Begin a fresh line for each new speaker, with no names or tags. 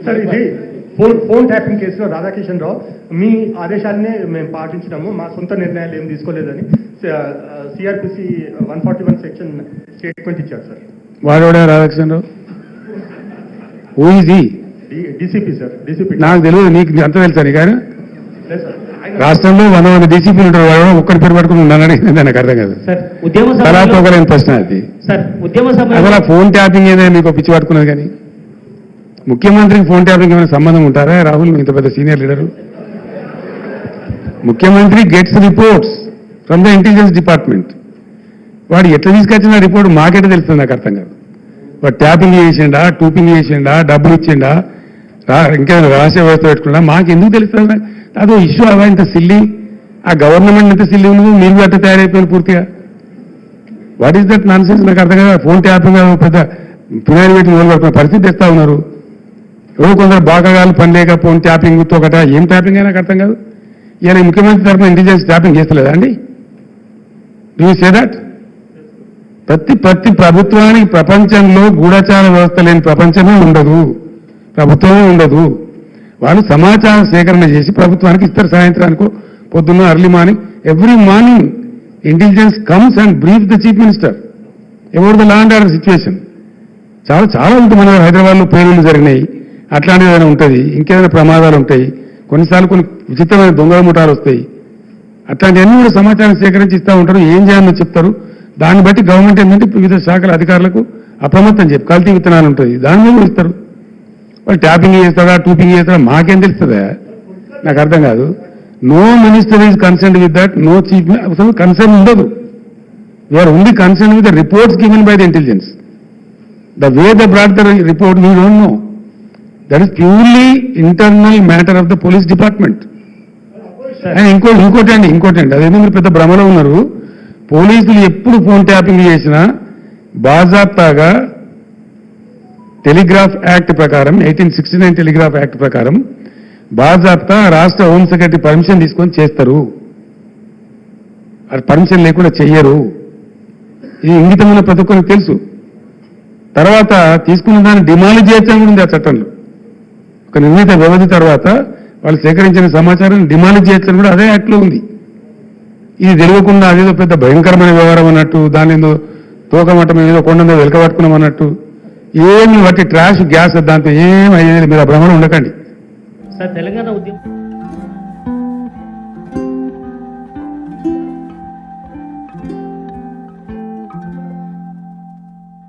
Sir ఇది phone tapping కేసులో రాధాకిషన్ రావు మీ ఆదేశాలనే మేము పాటించినాము, మా సొంత నిర్ణయాలు ఏం తీసుకోలేదని సిఆర్పిసి 141 సెక్షన్ స్టేట్మెంట్ ఇచ్చారు సార్.
వాడోడా Radhakishan Rao? Who is he?
DCP sir. DCP
నాకు తెలియదు, నీకు అంత తెలుసా? నీకు ఆయన
లేదు సార్.
రాష్ట్రంలో 100 డీసీపీలు ఉంటారు, వాడు ఒక్కరి పేరు పట్టుకుని ఉన్నానని నాకు అర్థం కాదు. తలాతోకలేని ప్రశ్న అది. అసలు ఫోన్ ట్యాపింగ్ ఏదైనా మీకు పిచ్చి పట్టుకున్నది కానీ ముఖ్యమంత్రికి ఫోన్ ట్యాపింగ్ ఏమైనా సంబంధం ఉంటారా? రాహుల్ ఇంత పెద్ద సీనియర్ లీడరు. ముఖ్యమంత్రి gets reports from the intelligence department. వాడు ఎట్లా తీసుకొచ్చిన రిపోర్ట్ మాకెట్లా తెలుస్తుంది? నాకు అర్థం కాదు. వాడు ట్యాపింగ్ చేసిండా, టూపింగ్ చేసిండా, డబ్బులు ఇచ్చిండా, ఇంకేమైనా రహస్య వ్యవస్థ పెట్టుకున్నా మాకు ఎందుకు తెలుస్తుంది? అదో ఇష్యూ అవా ఇంత సిల్లి? ఆ గవర్నమెంట్ ఎంత సిల్లి ఉంది, మీరు అట్లా తయారైపోయింది పూర్తిగా. What is that non sense? నాకు అర్థం కదా. ఫోన్ ట్యాపింగ్ పెద్ద పినాయిలు పెట్టి మొదలు పడుతున్న పరిస్థితి తెస్తా ఉన్నారు. ఎవరు కొందరు బాగాలు పని లేక ఫోన్ ట్యాపింగ్ ఒకట ఏం ట్యాపింగ్ అయినా నాకు అర్థం కాదు. ఇలా ముఖ్యమంత్రి తరఫున ఇంటెలిజెన్స్ ట్యాపింగ్ చేస్తలేదా అండి? Do you say that? ప్రతి ప్రభుత్వానికి ప్రపంచంలో గూఢచార వ్యవస్థ లేని ప్రపంచమే ఉండదు, ప్రభుత్వమే ఉండదు. వాళ్ళు సమాచార సేకరణ చేసి ప్రభుత్వానికి ఇస్తారు. సాయంత్రానికో పొద్దున్న early morning, every morning intelligence comes and brief the chief minister about the law and order situation. చాలా ఉంటుంది. మన హైదరాబాద్లో పేలుళ్ళు జరిగినాయి, అట్లాంటిది ఏదైనా ఉంటుంది, ఇంకేదైనా ప్రమాదాలు ఉంటాయి, కొన్నిసార్లు కొన్ని విచిత్రమైన దొంగల ముఠాలు వస్తాయి. అట్లాంటివన్నీ కూడా సమాచారం సేకరించి ఇస్తూ ఉంటారు. ఏం చేయాలని చెప్తారు. దాన్ని బట్టి గవర్నమెంట్ ఏంటంటే వివిధ శాఖల అధికారులకు అప్రమత్తం చెప్పి కల్తీ విత్తనాలు ఉంటుంది, దాని మీద ఇస్తారు. వాళ్ళు ట్యాపింగ్ చేస్తాడా, టూపింగ్ చేస్తాడా మాకేం తెలుస్తుందా? నాకు అర్థం కాదు. No minister is concern with that, no chief అసలు కన్సర్న్ ఉండదు. We are only concern with the reports given by the intelligence. The way the brought the report we don't know. That is purely internal matter of the police department. ఇంకోటి అండి అదేదో మీరు పెద్ద భ్రమలో ఉన్నారు. పోలీసులు ఎప్పుడు ఫోన్ ట్యాపింగ్ చేసినా బాజాప్తాగా టెలిగ్రాఫ్ యాక్ట్ ప్రకారం 1869 టెలిగ్రాఫ్ యాక్ట్ ప్రకారం బాజాప్తా రాష్ట్ర హోం సెక్రటరీ పర్మిషన్ తీసుకొని చేస్తారు. అది పర్మిషన్ లేకుండా చెయ్యరు. ఇది ఇంగితమైన ప్రతి ఒక్కరికి తెలుసు. తర్వాత తీసుకున్న దాన్ని డిమాలిజ్ చేయడం కూడా ఉంది ఆ చట్టంలో. ఒక నిర్ణీత వ్యవధి తర్వాత వాళ్ళు సేకరించిన సమాచారాన్ని డిమాలిజ్ చేయడం కూడా అదే యాక్ట్లో ఉంది. ఇది తెలియకుండా అదేదో పెద్ద భయంకరమైన వ్యవహారం అన్నట్టు, దాని ఏదో తోకమట్టం ఏదో కొండ వెలకబట్టుకున్నాం అన్నట్టు, ఏమి వాటి ట్రాష్ గ్యాస్ దాంతో ఏం అయ్యేది. మీరు ఆ భ్రమణ ఉండకండి.
తెలంగాణ ఉద్యమం